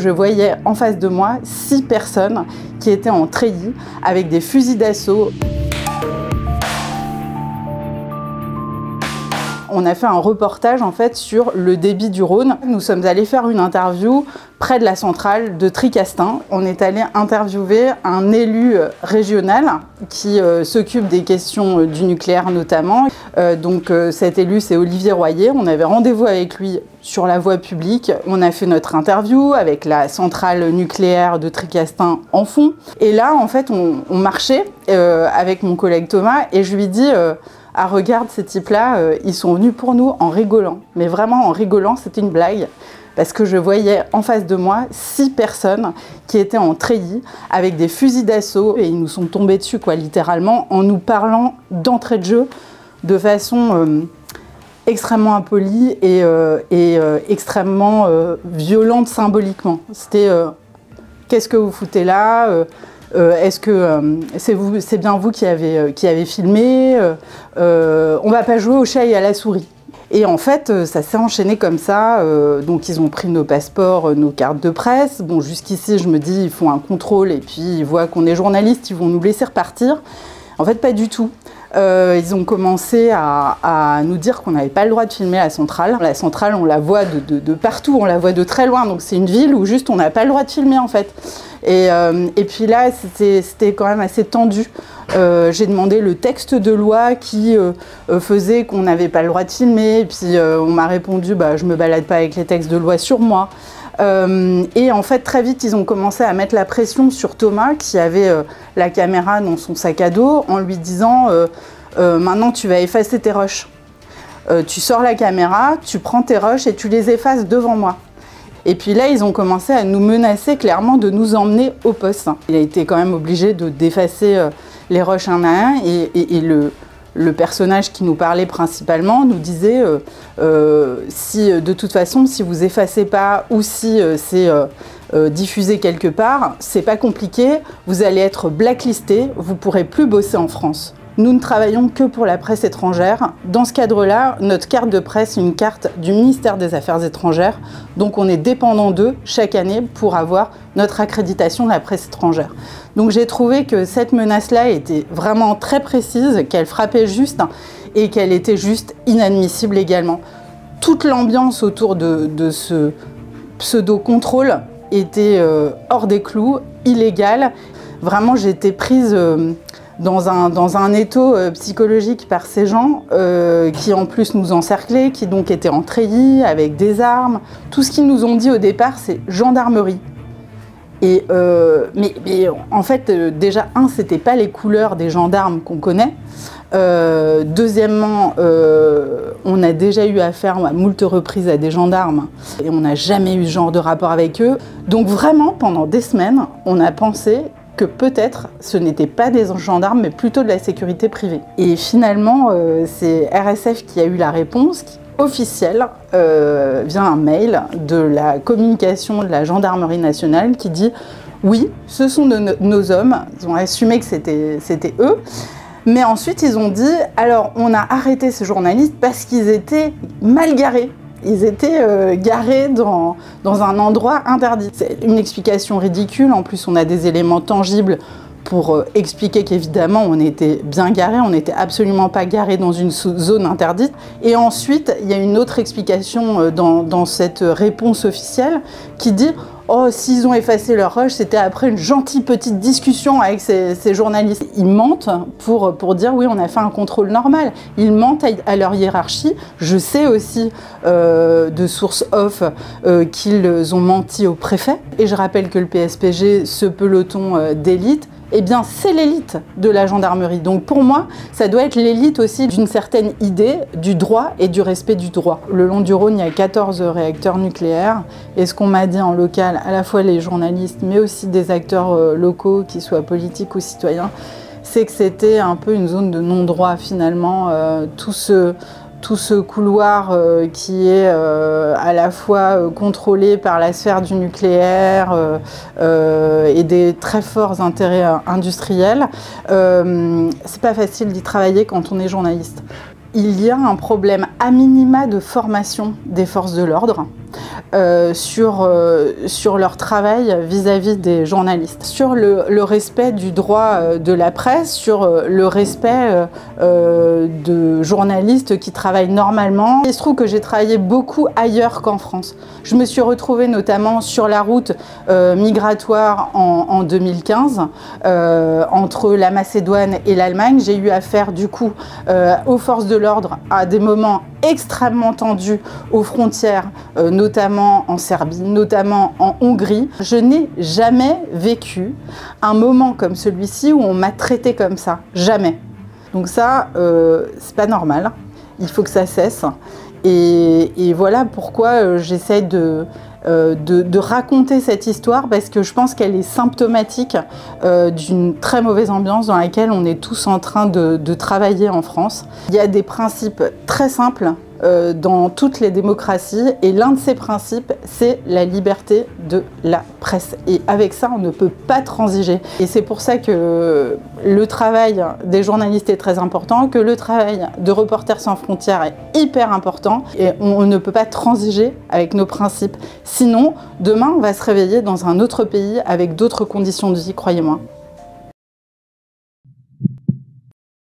Je voyais en face de moi 6 personnes qui étaient en treillis avec des fusils d'assaut. On a fait un reportage en fait sur le débit du Rhône. Nous sommes allés faire une interview près de la centrale de Tricastin. On est allé interviewer un élu régional qui s'occupe des questions du nucléaire notamment. Cet élu, c'est Olivier Royer. On avait rendez-vous avec lui sur la voie publique. On a fait notre interview avec la centrale nucléaire de Tricastin en fond. Et là, en fait, on marchait avec mon collègue Thomas et je lui dis ah, regarde, ces types-là, ils sont venus pour nous en rigolant. Mais vraiment en rigolant, c'était une blague. Parce que je voyais en face de moi 6 personnes qui étaient en treillis avec des fusils d'assaut. Et ils nous sont tombés dessus, quoi, littéralement, en nous parlant d'entrée de jeu de façon extrêmement impolie et extrêmement violente symboliquement. C'était qu'est-ce que vous foutez là est-ce que c'est bien vous qui avez filmé on va pas jouer au chat et à la souris. Et en fait, ça s'est enchaîné comme ça. Donc ils ont pris nos passeports, nos cartes de presse. Bon, jusqu'ici, je me dis, ils font un contrôle et puis ils voient qu'on est journaliste, ils vont nous laisser repartir. En fait, pas du tout. Ils ont commencé à nous dire qu'on n'avait pas le droit de filmer la centrale. La centrale, on la voit de partout, on la voit de très loin. Donc c'est une ville où juste on n'a pas le droit de filmer en fait. Et puis là, c'était quand même assez tendu. J'ai demandé le texte de loi qui faisait qu'on n'avait pas le droit de filmer. Et puis on m'a répondu, bah, je me balade pas avec les textes de loi sur moi. Et en fait, très vite, ils ont commencé à mettre la pression sur Thomas, qui avait la caméra dans son sac à dos, en lui disant maintenant, tu vas effacer tes rushs. Tu sors la caméra, tu prends tes rushs et tu les effaces devant moi. Et puis là, ils ont commencé à nous menacer clairement de nous emmener au poste. Il a été quand même obligé d'effacer les rushs un à un et le personnage qui nous parlait principalement nous disait si de toute façon, si vous effacez pas ou si c'est diffusé quelque part, c'est pas compliqué, vous allez être blacklisté, vous pourrez plus bosser en France. Nous ne travaillons que pour la presse étrangère. Dans ce cadre-là, notre carte de presse est une carte du ministère des Affaires étrangères. Donc on est dépendant d'eux chaque année pour avoir notre accréditation de la presse étrangère. Donc j'ai trouvé que cette menace-là était vraiment très précise, qu'elle frappait juste et qu'elle était juste inadmissible également. Toute l'ambiance autour de ce pseudo-contrôle était hors des clous, illégale. Vraiment, j'ai été prise dans un étau psychologique par ces gens qui en plus nous encerclaient, qui donc étaient en treillis avec des armes. Tout ce qu'ils nous ont dit au départ, c'est gendarmerie. Et mais en fait, déjà, c'était pas les couleurs des gendarmes qu'on connaît. Deuxièmement, on a déjà eu affaire à moult reprises à des gendarmes et on n'a jamais eu ce genre de rapport avec eux. Donc vraiment, pendant des semaines, on a pensé que peut-être ce n'était pas des gendarmes, mais plutôt de la sécurité privée. Et finalement, c'est RSF qui a eu la réponse officielle via un mail de la communication de la gendarmerie nationale qui dit « Oui, ce sont nos hommes ». Ils ont assumé que c'était eux. Mais ensuite, ils ont dit « Alors, on a arrêté ces journalistes parce qu'ils étaient mal garés ». Ils étaient garés dans un endroit interdit. C'est une explication ridicule. En plus, on a des éléments tangibles pour expliquer qu'évidemment, on était bien garés. On n'était absolument pas garés dans une zone interdite. Et ensuite, il y a une autre explication dans cette réponse officielle qui dit « Oh, s'ils ont effacé leur rush, c'était après une gentille petite discussion avec ces journalistes. » Ils mentent pour dire « Oui, on a fait un contrôle normal. » Ils mentent à leur hiérarchie. Je sais aussi de sources off qu'ils ont menti au préfet. Et je rappelle que le PSPG, ce peloton d'élite, eh bien, c'est l'élite de la gendarmerie. Donc pour moi, ça doit être l'élite aussi d'une certaine idée du droit et du respect du droit. Le long du Rhône, il y a 14 réacteurs nucléaires. Et ce qu'on m'a dit en local, à la fois les journalistes, mais aussi des acteurs locaux, qu'ils soient politiques ou citoyens, c'est que c'était un peu une zone de non-droit finalement. Tout ce couloir qui est à la fois contrôlé par la sphère du nucléaire et des très forts intérêts industriels, c'est pas facile d'y travailler quand on est journaliste. il y a un problème à minima de formation des forces de l'ordre sur leur travail vis-à-vis des journalistes, sur le respect du droit de la presse, sur le respect de journalistes qui travaillent normalement. Il se trouve que j'ai travaillé beaucoup ailleurs qu'en France. Je me suis retrouvée notamment sur la route migratoire en 2015, entre la Macédoine et l'Allemagne. J'ai eu affaire du coup aux forces de l'ordre à des moments extrêmement tendus aux frontières, notamment en Serbie, notamment en Hongrie. Je n'ai jamais vécu un moment comme celui-ci où on m'a traité comme ça. Jamais. Donc ça, c'est pas normal. Il faut que ça cesse. Et voilà pourquoi j'essaie de raconter cette histoire, parce que je pense qu'elle est symptomatique d'une très mauvaise ambiance dans laquelle on est tous en train de travailler en France. Il y a des principes très simples dans toutes les démocraties, et l'un de ces principes, c'est la liberté de la presse. Et avec ça, on ne peut pas transiger. Et c'est pour ça que le travail des journalistes est très important, que le travail de Reporters sans frontières est hyper important, et on ne peut pas transiger avec nos principes. Sinon, demain, on va se réveiller dans un autre pays avec d'autres conditions de vie, croyez-moi.